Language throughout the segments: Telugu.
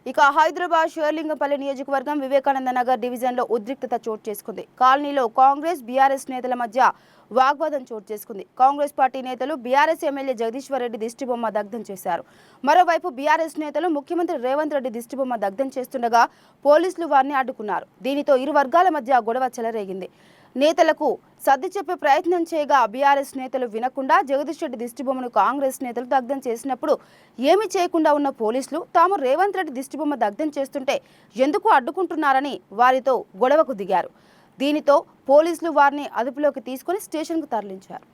ఇక హైదరాబాద్ షేర్లింగంపల్లి నియోజకవర్గం వివేకానంద నగర్ డివిజన్లో ఉద్రిక్తత చోటు చేసుకుంది. కాలనీలో కాంగ్రెస్ బీఆర్ఎస్ నేతల మధ్య వాగ్వాదం చోటు చేసుకుంది. కాంగ్రెస్ పార్టీ నేతలు బీఆర్ఎస్ ఎమ్మెల్యే జగదీశ్వర్ రెడ్డి దిష్టిబొమ్మ దగ్ధం చేశారు. మరోవైపు బీఆర్ఎస్ నేతలు ముఖ్యమంత్రి రేవంత్ రెడ్డి దిష్టిబొమ్మ దగ్ధం చేస్తుండగా పోలీసులు వారిని అడ్డుకున్నారు. దీనితో ఇరు వర్గాల మధ్య గొడవ చెలరేగింది. నేతలకు సర్ది చెప్పే ప్రయత్నం చేయగా బీఆర్ఎస్ నేతలు వినకుండా జగదీష్ రెడ్డి దిష్టిబొమ్మను కాంగ్రెస్ నేతలు దగ్ధం చేసినప్పుడు ఏమీ చేయకుండా ఉన్న పోలీసులు తాము రేవంత్ రెడ్డి దిష్టిబొమ్మ దగ్ధం చేస్తుంటే ఎందుకు అడ్డుకుంటున్నారని వారితో గొడవకు దిగారు. దీనితో పోలీసులు వారిని అదుపులోకి తీసుకుని స్టేషన్కు తరలించారు.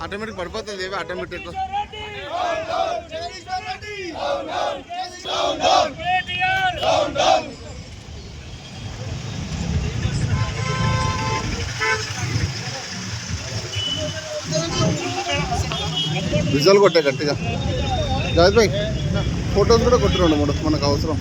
ఆటోమేటిక్ పడిపోతుంది. ఆటోమేటిక్ విజువల్ కొట్టే గట్టిగా జాయిద్ భాయ్ ఫోటోస్ కూడా కొట్టుకోండి మనకు అవసరం.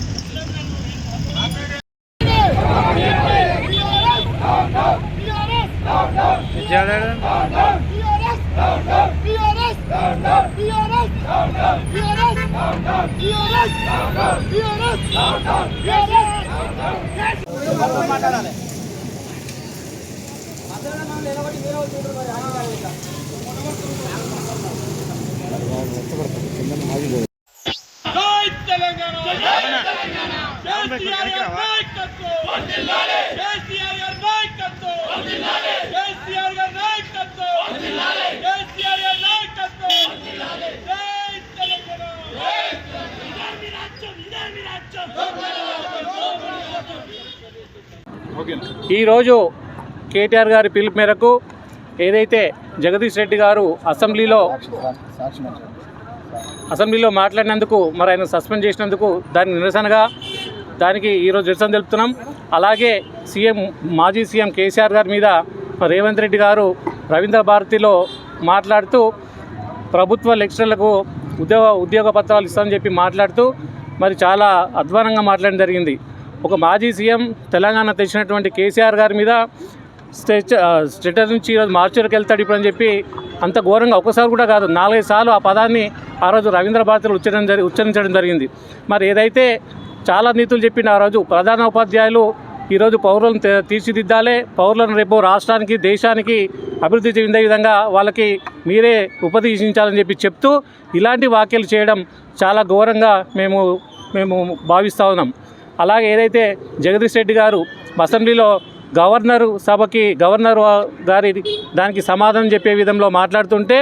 ఈరోజు కేటీఆర్ గారి పిలుపు మేరకు ఏదైతే జగదీష్ రెడ్డి గారు అసెంబ్లీలో మాట్లాడినందుకు మరి ఆయన సస్పెండ్ చేసినందుకు దానికి నిరసనగా ఈరోజు నిరసన తెలుపుతున్నాం. అలాగే మాజీ సీఎం కేసీఆర్ గారి మీద రేవంత్ రెడ్డి గారు రవీంద్ర భారతిలో మాట్లాడుతూ ప్రభుత్వ లెక్చరర్లకు ఉద్యోగ పత్రాలు ఇస్తామని చెప్పి మాట్లాడుతూ మరి చాలా అధ్వానంగా మాట్లాడడం జరిగింది. ఒక మాజీ సీఎం తెలంగాణ తెచ్చినటువంటి కేసీఆర్ గారి మీద స్టేటర్ నుంచి ఈరోజు మార్చర్కి వెళ్తాడు ఇప్పుడు అని చెప్పి అంత ఘోరంగా ఒకసారి కూడా కాదు 4-5 సార్లు ఆ పదాన్ని ఆ రోజు రవీంద్ర భారతిలో ఉచ్చరించడం జరిగింది. మరి ఏదైతే చాలా నీతులు చెప్పిన ఆ రోజు ప్రధాన ఉపాధ్యాయులు ఈరోజు పౌరులను తీర్చిదిద్దాలి, పౌరులను రేపు రాష్ట్రానికి దేశానికి అభివృద్ధి చెందే విధంగా వాళ్ళకి మీరే ఉపదేశించాలని చెప్పి చెప్తూ ఇలాంటి వ్యాఖ్యలు చేయడం చాలా ఘోరంగా మేము భావిస్తూ ఉన్నాం. అలాగే ఏదైతే జగదీష్ రెడ్డి గారు అసెంబ్లీలో గవర్నర్ గారి దానికి సమాధానం చెప్పే విధంలో మాట్లాడుతుంటే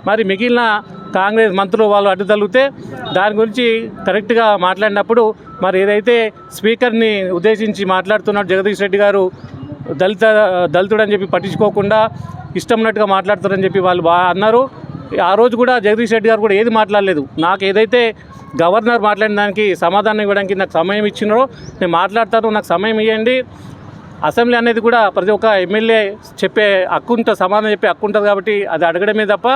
మరి మిగిలిన కాంగ్రెస్ మంత్రులు వాళ్ళు అడ్డు తగిలితే దాని గురించి కరెక్ట్గా మాట్లాడినప్పుడు మరి ఏదైతే స్పీకర్ని ఉద్దేశించి మాట్లాడుతున్నాడు జగదీష్ రెడ్డి గారు దళితుడు అని చెప్పి పట్టించుకోకుండా ఇష్టం ఉన్నట్టుగా మాట్లాడుతారని చెప్పి వాళ్ళు అన్నారు. ఆ రోజు కూడా జగదీష్ రెడ్డి గారు కూడా ఏది మాట్లాడలేదు. నాకు ఏదైతే గవర్నర్ మాట్లాడిన దానికి సమాధానం ఇవ్వడానికి నాకు సమయం ఇచ్చినారో నేను మాట్లాడతాను, నాకు సమయం ఇవ్వండి. అసెంబ్లీ అనేది కూడా ప్రతి ఒక్క ఎమ్మెల్యే చెప్పే సమాధానం చెప్పే హక్కు ఉంటుంది కాబట్టి అది అడగడమే తప్ప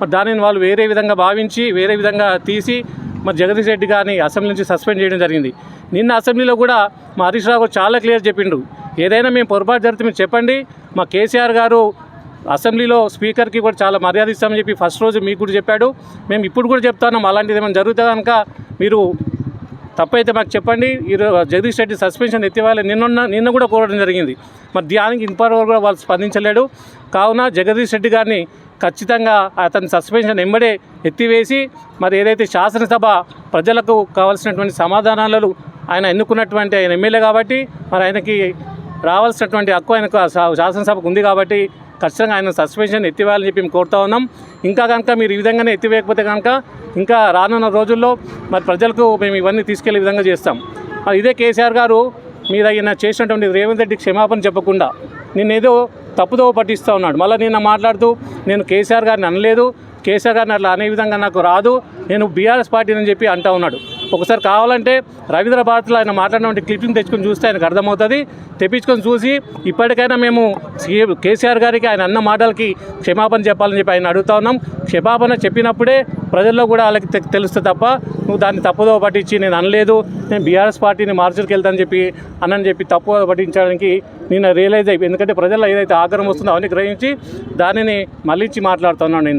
మరి దానిని వాళ్ళు వేరే విధంగా భావించి వేరే విధంగా తీసి మరి జగదీష్ రెడ్డి గారిని అసెంబ్లీ నుంచి సస్పెండ్ చేయడం జరిగింది. నిన్న అసెంబ్లీలో కూడా మా హరీష్ రావు గారు చాలా క్లియర్ చెప్పిండ్రు, ఏదైనా మేము పొరపాటు జరిగితే మీరు చెప్పండి. మా కేసీఆర్ గారు అసెంబ్లీలో స్పీకర్కి కూడా చాలా మర్యాద ఇస్తామని చెప్పి ఫస్ట్ రోజు మీకు కూడా చెప్పాడు. మేము ఇప్పుడు కూడా చెప్తున్నాం, అలాంటిది ఏమైనా జరుగుతుంది కనుక మీరు తప్పైతే మాకు చెప్పండి. జగదీష్ రెడ్డి సస్పెన్షన్ ఎత్తివ్వాలి నిన్న కూడా కోరడం జరిగింది. మరి దానికి ఇంతవరకు కూడా వాళ్ళు స్పందించలేడు. కావున జగదీష్ రెడ్డి గారిని ఖచ్చితంగా అతని సస్పెన్షన్ వెంబడే ఎత్తివేసి మరి ఏదైతే శాసనసభ ప్రజలకు కావాల్సినటువంటి సమాధానాలు ఆయన ఎన్నుకున్నటువంటి ఆయన ఎమ్మెల్యే కాబట్టి మరి ఆయనకి రావాల్సినటువంటి హక్కు ఆయనకు శాసనసభకు ఉంది కాబట్టి ఖచ్చితంగా ఆయన సస్పెన్షన్ ఎత్తివేయాలని చెప్పి మేము కోరుతా ఉన్నాం. ఇంకా కనుక మీరు ఈ విధంగానే ఎత్తివేయకపోతే కనుక ఇంకా రానున్న రోజుల్లో మరి ప్రజలకు మేము ఇవన్నీ తీసుకెళ్లే విధంగా చేస్తాం. మరి ఇదే కేసీఆర్ గారు మీద ఆయన చేసినటువంటి రేవంత్ రెడ్డి క్షమాపణ చెప్పకుండా నిన్నేదో తప్పుదో పట్టిస్తూ ఉన్నాడు. మళ్ళీ నిన్న మాట్లాడుతూ నేను కేసీఆర్ గారిని అనలేదు, కేసీఆర్ గారిని అట్లా అనే విధంగా నాకు రాదు, నేను బీఆర్ఎస్ పార్టీ అని చెప్పి అంటా ఉన్నాడు. ఒకసారి కావాలంటే రవీంద్రభారత్లో ఆయన మాట్లాడినటువంటి క్లిప్పింగ్ తెచ్చుకొని చూస్తే ఆయనకు అర్థమవుతుంది. తెప్పించుకొని చూసి ఇప్పటికైనా మేము కేసీఆర్ గారికి ఆయన అన్న మాటలకి క్షమాపణ చెప్పాలని చెప్పి ఆయన అడుగుతా ఉన్నాం. క్షమాపణ చెప్పినప్పుడే ప్రజల్లో కూడా వాళ్ళకి తెలుస్తుంది తప్ప నువ్వు దాన్ని తప్పుదో పట్టించి నేను అనలేదు, నేను బీఆర్ఎస్ పార్టీని మార్చుకు వెళ్తానని చెప్పి అన్నని చెప్పి తప్పుదో పట్టించడానికి నిన్న రియలైజ్ అయిపోయి, ఎందుకంటే ప్రజల్లో ఏదైతే ఆగ్రహం వస్తుందో అవన్నీ గ్రహించి దానిని మళ్ళించి మాట్లాడుతున్నాను నిన్న.